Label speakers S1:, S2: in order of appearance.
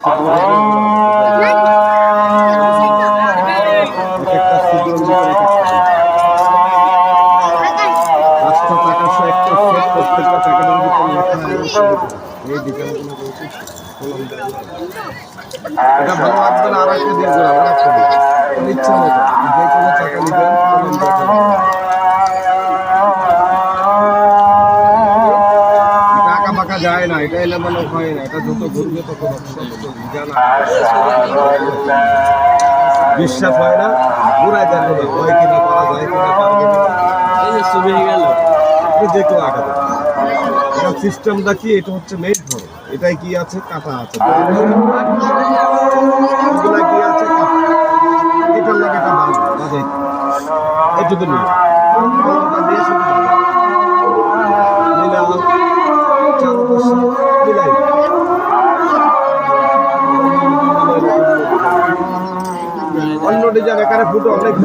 S1: এটা ভালো লাগবে না, আর একটা দিয়ে ইচ্ছা মতো যে কোনো টাকা নিবেন। টাকা ফাঁকা যায় না, এটা এলে মানে হয় না, এটা যত ঘুরবে তত জানা বিশ্বাস হয় না, ঘুরাই দেন না হয় কিনা করা যায় কিনা পারবে কিনা। এই যে ছবি গেল আপনি যে কেউ আঁকা দেন। এটা সিস্টেমটা কি, এটা হচ্ছে মেইন ধরো, এটাই কি আছে কাটা আছে, এগুলা কি আছে কাটা, এটার লাগে এটা বাজে এইটুকু নিয়ে দিয়ে শুধু মিলাম চারপাশে মিলাই অন্য ডিজাইন এখানে ফুটো অনেক